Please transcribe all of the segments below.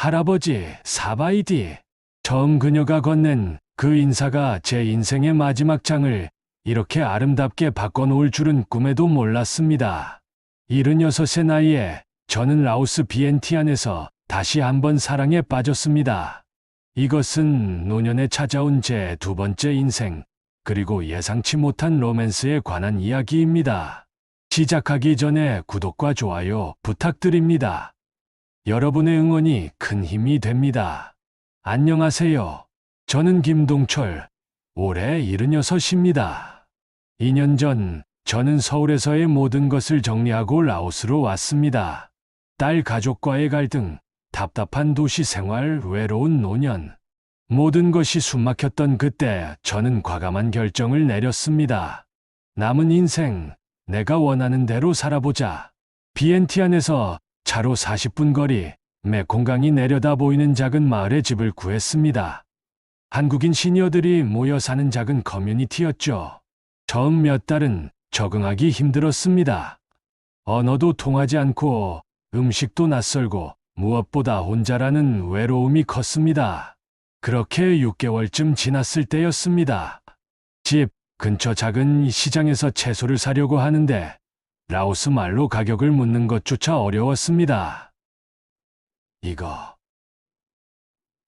할아버지, 사바이디. 처음 그녀가 건넨 그 인사가 제 인생의 마지막 장을 이렇게 아름답게 바꿔놓을 줄은 꿈에도 몰랐습니다. 76의 나이에 저는 라오스 비엔티안에서 다시 한번 사랑에 빠졌습니다. 이것은 노년에 찾아온 제 두 번째 인생, 그리고 예상치 못한 로맨스에 관한 이야기입니다. 시작하기 전에 구독과 좋아요 부탁드립니다. 여러분의 응원이 큰 힘이 됩니다. 안녕하세요. 저는 김동철, 올해 76입니다. 2년 전, 저는 서울에서의 모든 것을 정리하고 라오스로 왔습니다. 딸 가족과의 갈등, 답답한 도시 생활, 외로운 노년. 모든 것이 숨막혔던 그때 저는 과감한 결정을 내렸습니다. 남은 인생, 내가 원하는 대로 살아보자. 비엔티안에서 차로 40분 거리, 메콩강이 내려다 보이는 작은 마을에 집을 구했습니다. 한국인 시니어들이 모여 사는 작은 커뮤니티였죠. 처음 몇 달은 적응하기 힘들었습니다. 언어도 통하지 않고 음식도 낯설고 무엇보다 혼자라는 외로움이 컸습니다. 그렇게 6개월쯤 지났을 때였습니다. 집 근처 작은 시장에서 채소를 사려고 하는데 라오스 말로 가격을 묻는 것조차 어려웠습니다. 이거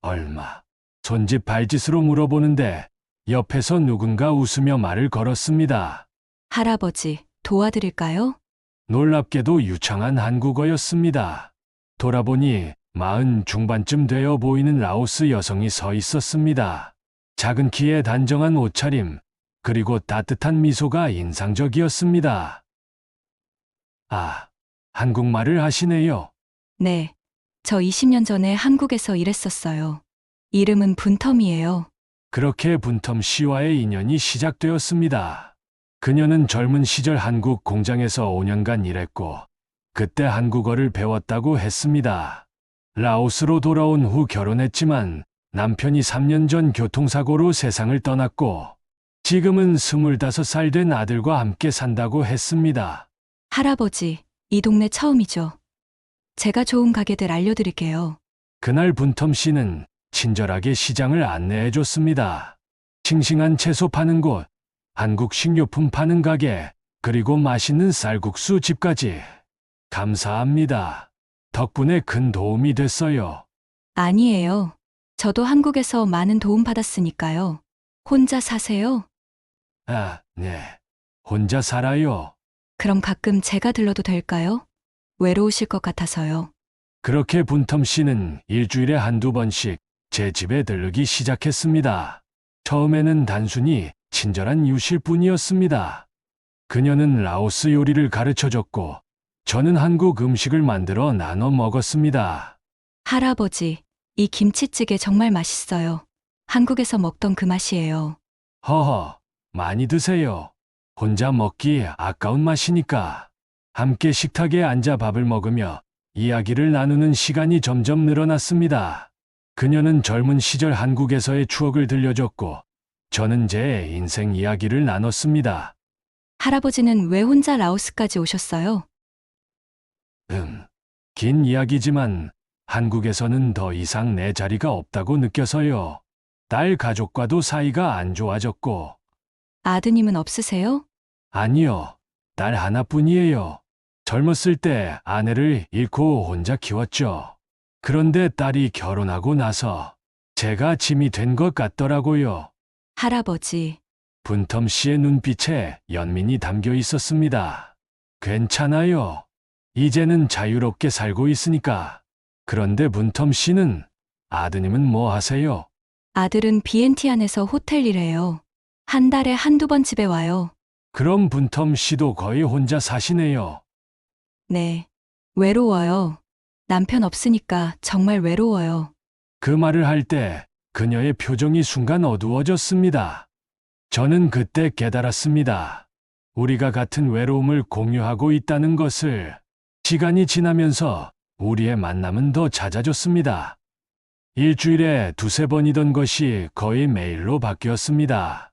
얼마? 손짓 발짓으로 물어보는데 옆에서 누군가 웃으며 말을 걸었습니다. 할아버지, 도와드릴까요? 놀랍게도 유창한 한국어였습니다. 돌아보니 40 중반쯤 되어 보이는 라오스 여성이 서 있었습니다. 작은 키에 단정한 옷차림, 그리고 따뜻한 미소가 인상적이었습니다. 아, 한국말을 하시네요. 네. 저 20년 전에 한국에서 일했었어요. 이름은 분텀이에요. 그렇게 분텀 씨와의 인연이 시작되었습니다. 그녀는 젊은 시절 한국 공장에서 5년간 일했고, 그때 한국어를 배웠다고 했습니다. 라오스로 돌아온 후 결혼했지만 남편이 3년 전 교통사고로 세상을 떠났고, 지금은 25살 된 아들과 함께 산다고 했습니다. 할아버지, 이 동네 처음이죠. 제가 좋은 가게들 알려드릴게요. 그날 분텀 씨는 친절하게 시장을 안내해 줬습니다. 싱싱한 채소 파는 곳, 한국 식료품 파는 가게, 그리고 맛있는 쌀국수 집까지. 감사합니다. 덕분에 큰 도움이 됐어요. 아니에요. 저도 한국에서 많은 도움 받았으니까요. 혼자 사세요? 아, 네. 혼자 살아요. 그럼 가끔 제가 들러도 될까요? 외로우실 것 같아서요. 그렇게 분텀 씨는 일주일에 한두 번씩 제 집에 들르기 시작했습니다. 처음에는 단순히 친절한 유실 뿐이었습니다. 그녀는 라오스 요리를 가르쳐줬고, 저는 한국 음식을 만들어 나눠 먹었습니다. 할아버지, 이 김치찌개 정말 맛있어요. 한국에서 먹던 그 맛이에요. 허허, 많이 드세요. 혼자 먹기 아까운 맛이니까. 함께 식탁에 앉아 밥을 먹으며 이야기를 나누는 시간이 점점 늘어났습니다. 그녀는 젊은 시절 한국에서의 추억을 들려줬고, 저는 제 인생 이야기를 나눴습니다. 할아버지는 왜 혼자 라오스까지 오셨어요? 긴 이야기지만 한국에서는 더 이상 내 자리가 없다고 느껴서요. 딸 가족과도 사이가 안 좋아졌고. 아드님은 없으세요? 아니요, 딸 하나뿐이에요. 젊었을 때 아내를 잃고 혼자 키웠죠. 그런데 딸이 결혼하고 나서 제가 짐이 된 것 같더라고요. 할아버지, 분텀 씨의 눈빛에 연민이 담겨 있었습니다. 괜찮아요. 이제는 자유롭게 살고 있으니까. 그런데 분텀 씨는, 아드님은 뭐 하세요? 아들은 비엔티안에서 호텔 일해요. 한 달에 한두 번 집에 와요. 그럼 분텀 씨도 거의 혼자 사시네요. 네. 외로워요. 남편 없으니까 정말 외로워요. 그 말을 할 때 그녀의 표정이 순간 어두워졌습니다. 저는 그때 깨달았습니다. 우리가 같은 외로움을 공유하고 있다는 것을. 시간이 지나면서 우리의 만남은 더 잦아졌습니다. 일주일에 두세 번이던 것이 거의 매일로 바뀌었습니다.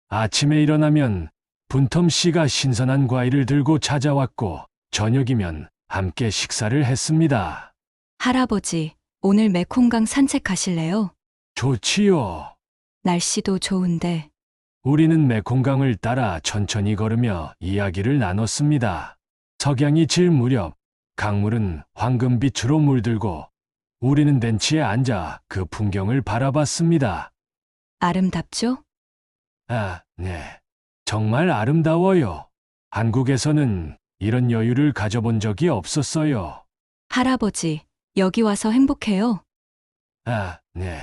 아침에 일어나면 분텀 씨가 신선한 과일을 들고 찾아왔고, 저녁이면 함께 식사를 했습니다. 할아버지, 오늘 메콩강 산책 가실래요? 좋지요. 날씨도 좋은데. 우리는 메콩강을 따라 천천히 걸으며 이야기를 나눴습니다. 석양이 질 무렵 강물은 황금빛으로 물들고 우리는 벤치에 앉아 그 풍경을 바라봤습니다. 아름답죠? 아, 네. 정말 아름다워요. 한국에서는 이런 여유를 가져본 적이 없었어요. 할아버지, 여기 와서 행복해요. 아, 네.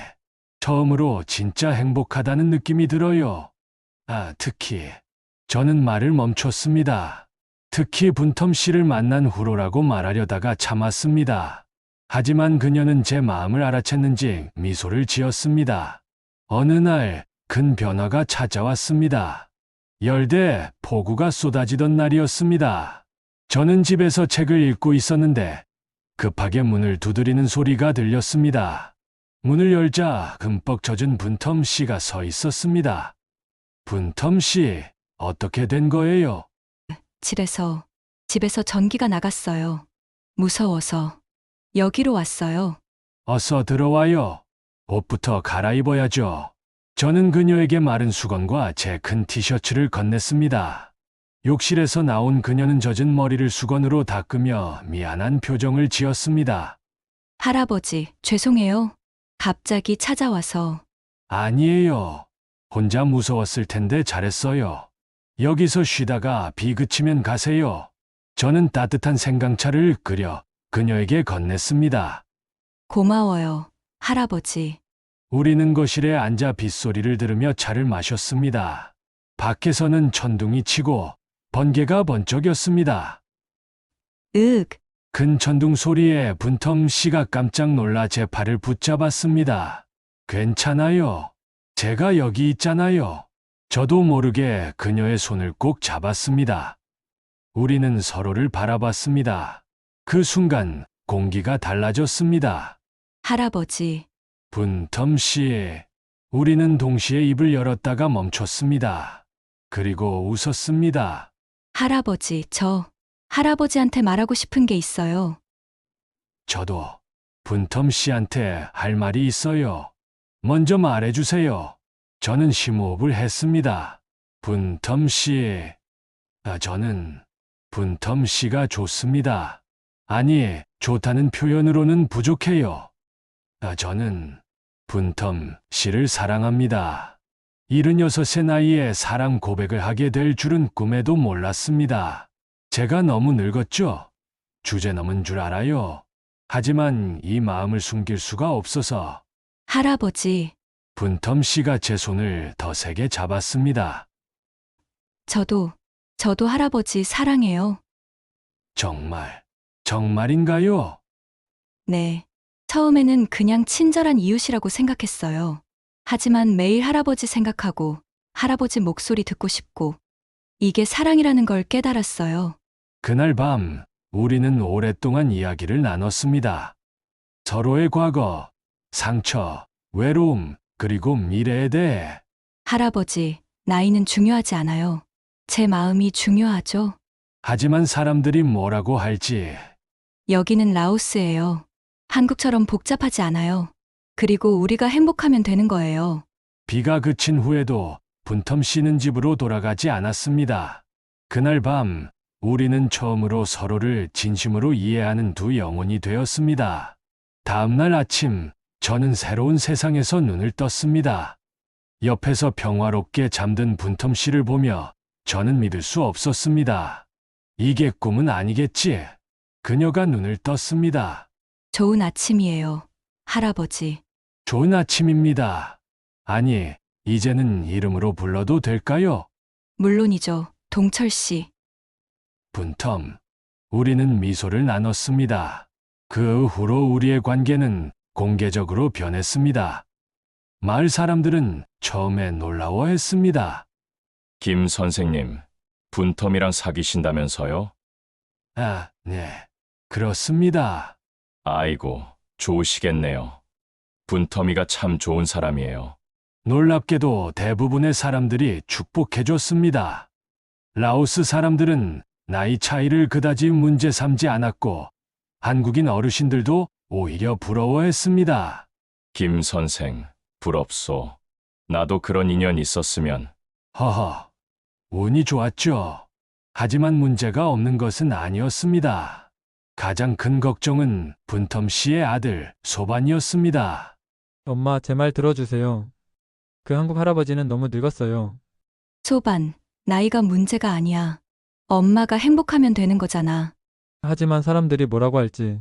처음으로 진짜 행복하다는 느낌이 들어요. 아, 특히 저는 말을 멈췄습니다. 특히 분텀 씨를 만난 후로라고 말하려다가 참았습니다. 하지만 그녀는 제 마음을 알아챘는지 미소를 지었습니다. 어느 날 큰 변화가 찾아왔습니다. 열대 폭우가 쏟아지던 날이었습니다. 저는 집에서 책을 읽고 있었는데 급하게 문을 두드리는 소리가 들렸습니다. 문을 열자 흠뻑 젖은 분텀 씨가 서 있었습니다. 분텀 씨, 어떻게 된 거예요? 집에서 전기가 나갔어요. 무서워서. 여기로 왔어요. 어서 들어와요. 옷부터 갈아입어야죠. 저는 그녀에게 마른 수건과 제 큰 티셔츠를 건넸습니다. 욕실에서 나온 그녀는 젖은 머리를 수건으로 닦으며 미안한 표정을 지었습니다. 할아버지, 죄송해요. 갑자기 찾아와서. 아니에요. 혼자 무서웠을 텐데 잘했어요. 여기서 쉬다가 비 그치면 가세요. 저는 따뜻한 생강차를 끓여 그녀에게 건넸습니다. 고마워요, 할아버지. 우리는 거실에 앉아 빗소리를 들으며 차를 마셨습니다. 밖에서는 천둥이 치고 번개가 번쩍였습니다. 윽, 큰 천둥 소리에 분텀 씨가 깜짝 놀라 제 팔을 붙잡았습니다. 괜찮아요. 제가 여기 있잖아요. 저도 모르게 그녀의 손을 꼭 잡았습니다. 우리는 서로를 바라봤습니다. 그 순간 공기가 달라졌습니다. 할아버지. 분텀 씨. 우리는 동시에 입을 열었다가 멈췄습니다. 그리고 웃었습니다. 할아버지, 할아버지한테 말하고 싶은 게 있어요. 저도 분텀 씨한테 할 말이 있어요. 먼저 말해주세요. 저는 심호흡을 했습니다. 분텀 씨. 저는 분텀 씨가 좋습니다. 아니, 좋다는 표현으로는 부족해요. 저는 분텀 씨를 사랑합니다. 76의 나이에 사랑 고백을 하게 될 줄은 꿈에도 몰랐습니다. 제가 너무 늙었죠? 주제 넘은 줄 알아요. 하지만 이 마음을 숨길 수가 없어서 할아버지, 분텀 씨가 제 손을 더 세게 잡았습니다. 저도 할아버지 사랑해요. 정말인가요? 네. 처음에는 그냥 친절한 이웃이라고 생각했어요. 하지만 매일 할아버지 생각하고 할아버지 목소리 듣고 싶고 이게 사랑이라는 걸 깨달았어요. 그날 밤 우리는 오랫동안 이야기를 나눴습니다. 서로의 과거, 상처, 외로움, 그리고 미래에 대해. 할아버지, 나이는 중요하지 않아요. 제 마음이 중요하죠. 하지만 사람들이 뭐라고 할지. 여기는 라오스예요. 한국처럼 복잡하지 않아요. 그리고 우리가 행복하면 되는 거예요. 비가 그친 후에도 분텀 씨는 집으로 돌아가지 않았습니다. 그날 밤 우리는 처음으로 서로를 진심으로 이해하는 두 영혼이 되었습니다. 다음 날 아침 저는 새로운 세상에서 눈을 떴습니다. 옆에서 평화롭게 잠든 분텀 씨를 보며 저는 믿을 수 없었습니다. 이게 꿈은 아니겠지. 그녀가 눈을 떴습니다. 좋은 아침이에요, 할아버지. 좋은 아침입니다. 아니, 이제는 이름으로 불러도 될까요? 물론이죠, 동철 씨. 분텀. 우리는 미소를 나눴습니다. 그 후로 우리의 관계는 공개적으로 변했습니다. 마을 사람들은 처음에 놀라워했습니다. 김 선생님, 분텀이랑 사귀신다면서요? 아, 네. 그렇습니다. 아이고, 좋으시겠네요. 분텀이가 참 좋은 사람이에요. 놀랍게도 대부분의 사람들이 축복해줬습니다. 라오스 사람들은 나이 차이를 그다지 문제 삼지 않았고, 한국인 어르신들도 오히려 부러워했습니다. 김 선생, 부럽소. 나도 그런 인연 있었으면. 허허, 운이 좋았죠. 하지만 문제가 없는 것은 아니었습니다. 가장 큰 걱정은 분텀 씨의 아들 소반이었습니다. 엄마, 제 말 들어주세요. 그 한국 할아버지는 너무 늙었어요. 소반, 나이가 문제가 아니야. 엄마가 행복하면 되는 거잖아. 하지만 사람들이 뭐라고 할지.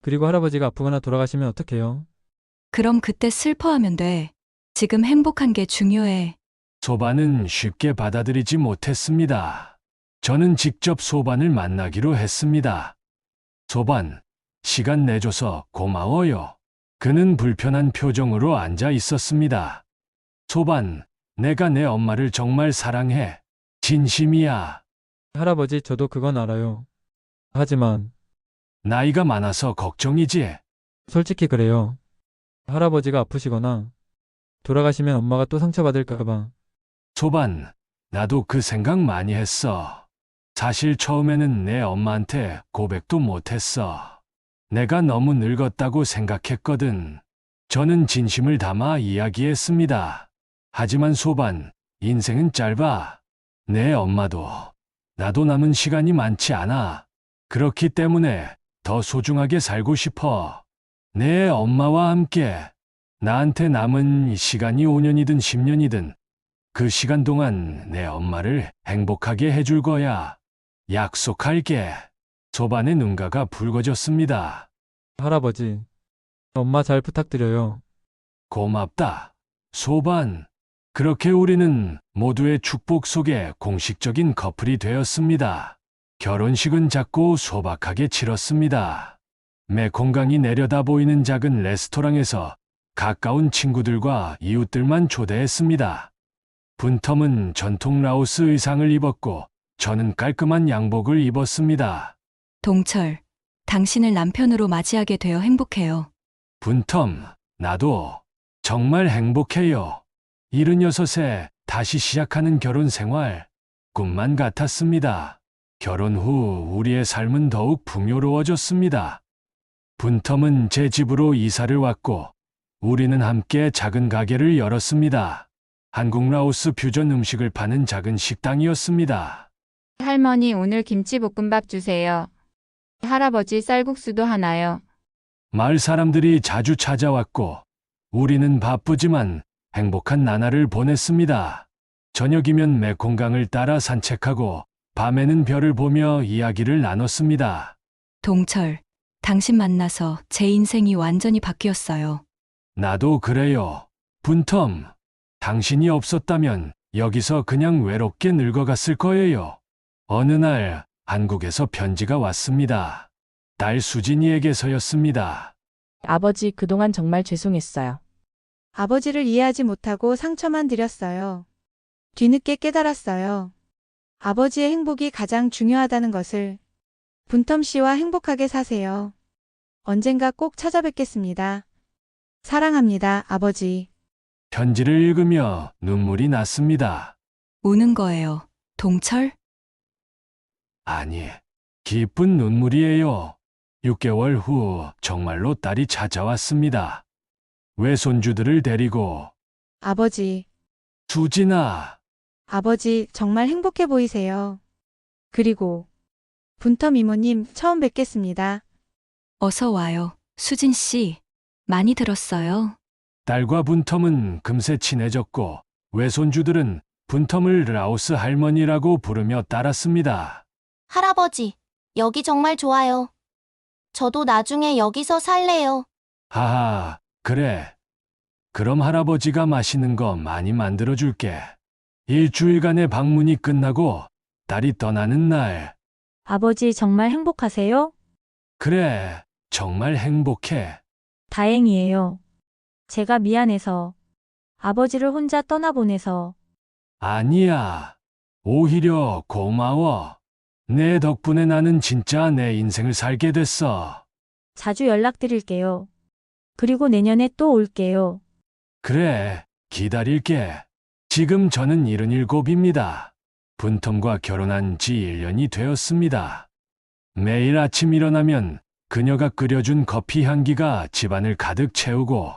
그리고 할아버지가 아프거나 돌아가시면 어떡해요? 그럼 그때 슬퍼하면 돼. 지금 행복한 게 중요해. 소반은 쉽게 받아들이지 못했습니다. 저는 직접 소반을 만나기로 했습니다. 소반, 시간 내줘서 고마워요. 그는 불편한 표정으로 앉아 있었습니다. 소반, 내가 내 엄마를 정말 사랑해. 진심이야. 할아버지, 저도 그건 알아요. 하지만 나이가 많아서 걱정이지. 솔직히 그래요. 할아버지가 아프시거나 돌아가시면 엄마가 또 상처받을까 봐. 소반, 나도 그 생각 많이 했어. 사실 처음에는 내 엄마한테 고백도 못했어. 내가 너무 늙었다고 생각했거든. 저는 진심을 담아 이야기했습니다. 하지만 소반, 인생은 짧아. 내 엄마도, 나도 남은 시간이 많지 않아. 그렇기 때문에 더 소중하게 살고 싶어. 내 엄마와 함께. 나한테 남은 시간이 5년이든 10년이든 그 시간 동안 내 엄마를 행복하게 해줄 거야. 약속할게. 소반의 눈가가 붉어졌습니다. 할아버지, 엄마 잘 부탁드려요. 고맙다. 소반. 그렇게 우리는 모두의 축복 속에 공식적인 커플이 되었습니다. 결혼식은 작고 소박하게 치렀습니다. 메콩강이 내려다 보이는 작은 레스토랑에서 가까운 친구들과 이웃들만 초대했습니다. 분텀은 전통 라오스 의상을 입었고 저는 깔끔한 양복을 입었습니다. 동철, 당신을 남편으로 맞이하게 되어 행복해요. 분텀, 나도 정말 행복해요. 76에 다시 시작하는 결혼 생활, 꿈만 같았습니다. 결혼 후 우리의 삶은 더욱 풍요로워졌습니다. 분텀은 제 집으로 이사를 왔고, 우리는 함께 작은 가게를 열었습니다. 한국 라오스 퓨전 음식을 파는 작은 식당이었습니다. 할머니, 오늘 김치볶음밥 주세요. 할아버지, 쌀국수도 하나요? 마을 사람들이 자주 찾아왔고, 우리는 바쁘지만 행복한 나날을 보냈습니다. 저녁이면 메콩강을 따라 산책하고, 밤에는 별을 보며 이야기를 나눴습니다. 동철, 당신 만나서 제 인생이 완전히 바뀌었어요. 나도 그래요. 분텀, 당신이 없었다면 여기서 그냥 외롭게 늙어갔을 거예요. 어느 날 한국에서 편지가 왔습니다. 딸 수진이에게서였습니다. 아버지, 그동안 정말 죄송했어요. 아버지를 이해하지 못하고 상처만 드렸어요. 뒤늦게 깨달았어요. 아버지의 행복이 가장 중요하다는 것을. 분텀 씨와 행복하게 사세요. 언젠가 꼭 찾아뵙겠습니다. 사랑합니다, 아버지. 편지를 읽으며 눈물이 났습니다. 우는 거예요. 동철? 아니, 기쁜 눈물이에요. 6개월 후 정말로 딸이 찾아왔습니다. 외손주들을 데리고. 아버지, 수진아, 아버지 정말 행복해 보이세요. 그리고 분텀 이모님 처음 뵙겠습니다. 어서 와요. 수진 씨. 많이 들었어요. 딸과 분텀은 금세 친해졌고 외손주들은 분텀을 라오스 할머니라고 부르며 따랐습니다. 할아버지, 여기 정말 좋아요. 저도 나중에 여기서 살래요. 하하, 그래. 그럼 할아버지가 맛있는 거 많이 만들어줄게. 일주일간의 방문이 끝나고 딸이 떠나는 날. 아버지 정말 행복하세요? 그래, 정말 행복해. 다행이에요. 제가 미안해서 아버지를 혼자 떠나보내서. 아니야. 오히려 고마워. 내 덕분에 나는 진짜 내 인생을 살게 됐어. 자주 연락드릴게요. 그리고 내년에 또 올게요. 그래, 기다릴게. 지금 저는 77입니다. 분텀과 결혼한 지 1년이 되었습니다. 매일 아침 일어나면 그녀가 끓여준 커피 향기가 집안을 가득 채우고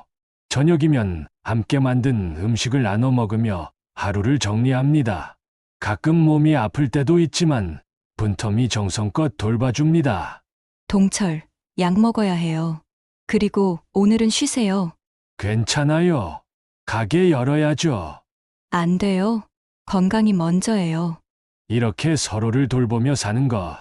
저녁이면 함께 만든 음식을 나눠 먹으며 하루를 정리합니다. 가끔 몸이 아플 때도 있지만 분텀이 정성껏 돌봐줍니다. 동철, 약 먹어야 해요. 그리고 오늘은 쉬세요. 괜찮아요. 가게 열어야죠. 안 돼요. 건강이 먼저예요. 이렇게 서로를 돌보며 사는 것.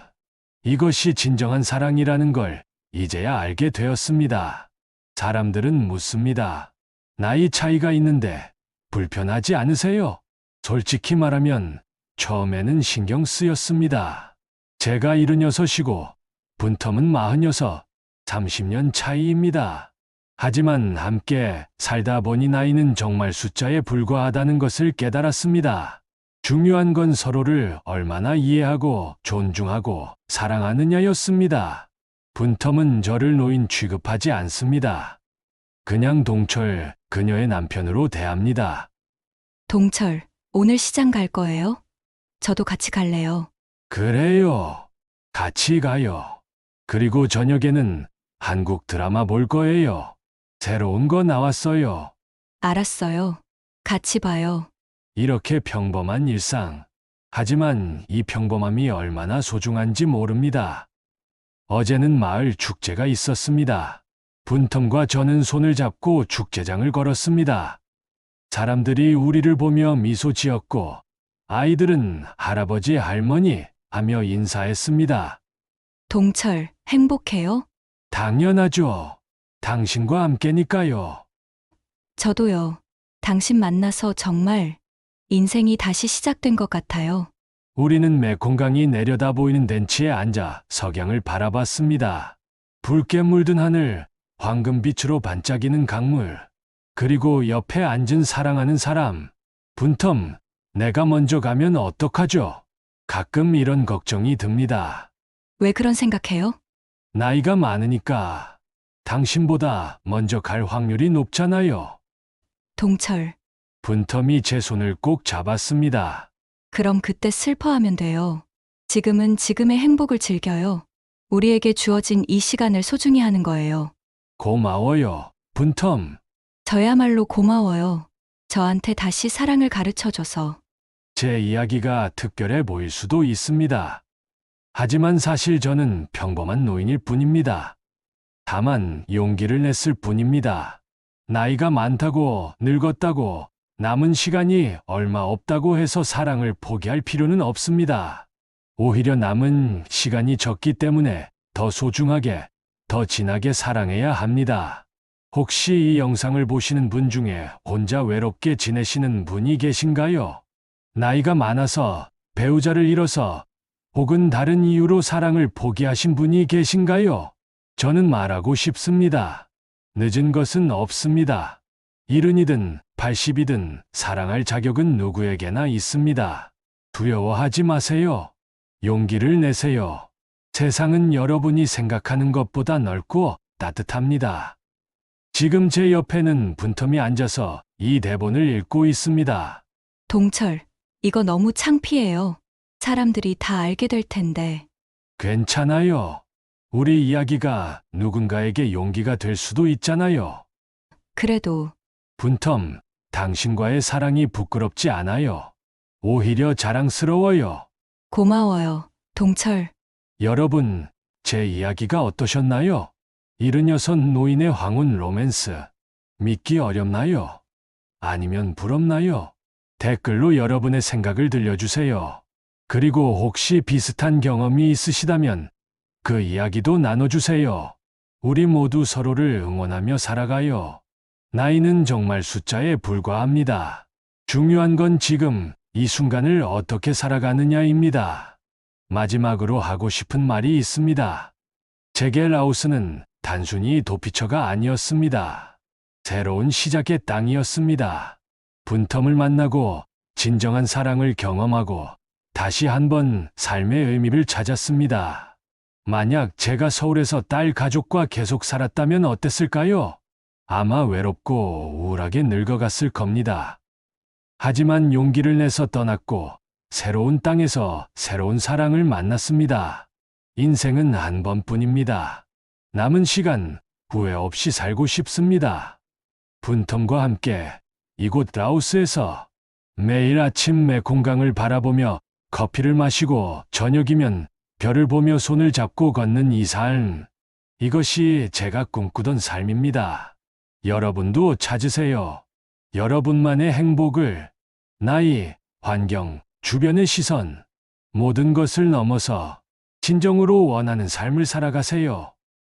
이것이 진정한 사랑이라는 걸 이제야 알게 되었습니다. 사람들은 묻습니다. 나이 차이가 있는데 불편하지 않으세요? 솔직히 말하면 처음에는 신경 쓰였습니다. 제가 76이고 분텀은 46, 30년 차이입니다. 하지만 함께 살다 보니 나이는 정말 숫자에 불과하다는 것을 깨달았습니다. 중요한 건 서로를 얼마나 이해하고 존중하고 사랑하느냐였습니다. 분텀은 저를 노인 취급하지 않습니다. 그냥 동철, 그녀의 남편으로 대합니다. 동철, 오늘 시장 갈 거예요? 저도 같이 갈래요. 그래요. 같이 가요. 그리고 저녁에는 한국 드라마 볼 거예요. 새로운 거 나왔어요. 알았어요. 같이 봐요. 이렇게 평범한 일상. 하지만 이 평범함이 얼마나 소중한지 모릅니다. 어제는 마을 축제가 있었습니다. 분텀과 저는 손을 잡고 축제장을 걸었습니다. 사람들이 우리를 보며 미소 지었고 아이들은 할아버지, 할머니 하며 인사했습니다. 동철, 행복해요? 당연하죠. 당신과 함께니까요. 저도요. 당신 만나서 정말 인생이 다시 시작된 것 같아요. 우리는 메콩강이 내려다 보이는 벤치에 앉아 석양을 바라봤습니다. 붉게 물든 하늘, 황금빛으로 반짝이는 강물, 그리고 옆에 앉은 사랑하는 사람. 분텀, 내가 먼저 가면 어떡하죠? 가끔 이런 걱정이 듭니다. 왜 그런 생각해요? 나이가 많으니까 당신보다 먼저 갈 확률이 높잖아요. 동철, 분텀이 제 손을 꼭 잡았습니다. 그럼 그때 슬퍼하면 돼요. 지금은 지금의 행복을 즐겨요. 우리에게 주어진 이 시간을 소중히 하는 거예요. 고마워요, 분텀. 저야말로 고마워요. 저한테 다시 사랑을 가르쳐줘서. 제 이야기가 특별해 보일 수도 있습니다. 하지만 사실 저는 평범한 노인일 뿐입니다. 다만 용기를 냈을 뿐입니다. 나이가 많다고, 늙었다고, 남은 시간이 얼마 없다고 해서 사랑을 포기할 필요는 없습니다. 오히려 남은 시간이 적기 때문에 더 소중하게, 더 진하게 사랑해야 합니다. 혹시 이 영상을 보시는 분 중에 혼자 외롭게 지내시는 분이 계신가요? 나이가 많아서, 배우자를 잃어서, 혹은 다른 이유로 사랑을 포기하신 분이 계신가요? 저는 말하고 싶습니다. 늦은 것은 없습니다. 70이든 80이든 사랑할 자격은 누구에게나 있습니다. 두려워하지 마세요. 용기를 내세요. 세상은 여러분이 생각하는 것보다 넓고 따뜻합니다. 지금 제 옆에는 분텀이 앉아서 이 대본을 읽고 있습니다. 동철, 이거 너무 창피해요. 사람들이 다 알게 될 텐데. 괜찮아요. 우리 이야기가 누군가에게 용기가 될 수도 있잖아요. 그래도 분텀, 당신과의 사랑이 부끄럽지 않아요. 오히려 자랑스러워요. 고마워요. 동철, 여러분, 제 이야기가 어떠셨나요? 76 노인의 황혼 로맨스. 믿기 어렵나요? 아니면 부럽나요? 댓글로 여러분의 생각을 들려주세요. 그리고 혹시 비슷한 경험이 있으시다면 그 이야기도 나눠주세요. 우리 모두 서로를 응원하며 살아가요. 나이는 정말 숫자에 불과합니다. 중요한 건 지금 이 순간을 어떻게 살아가느냐입니다. 마지막으로 하고 싶은 말이 있습니다. 제게 라오스는 단순히 도피처가 아니었습니다. 새로운 시작의 땅이었습니다. 분텀을 만나고 진정한 사랑을 경험하고 다시 한번 삶의 의미를 찾았습니다. 만약 제가 서울에서 딸 가족과 계속 살았다면 어땠을까요? 아마 외롭고 우울하게 늙어갔을 겁니다. 하지만 용기를 내서 떠났고 새로운 땅에서 새로운 사랑을 만났습니다. 인생은 한 번뿐입니다. 남은 시간 후회 없이 살고 싶습니다. 분텀과 함께 이곳 라오스에서 매일 아침 메콩강을 바라보며 커피를 마시고 저녁이면 별을 보며 손을 잡고 걷는 이 삶. 이것이 제가 꿈꾸던 삶입니다. 여러분도 찾으세요. 여러분만의 행복을. 나이, 환경, 주변의 시선, 모든 것을 넘어서 진정으로 원하는 삶을 살아가세요.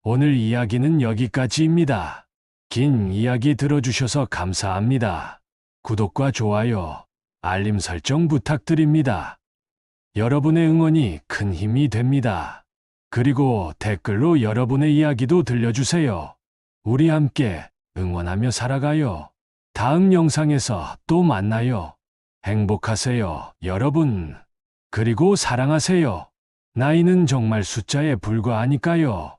오늘 이야기는 여기까지입니다. 긴 이야기 들어주셔서 감사합니다. 구독과 좋아요, 알림 설정 부탁드립니다. 여러분의 응원이 큰 힘이 됩니다. 그리고 댓글로 여러분의 이야기도 들려주세요. 우리 함께 응원하며 살아가요. 다음 영상에서 또 만나요. 행복하세요, 여러분. 그리고 사랑하세요. 나이는 정말 숫자에 불과하니까요.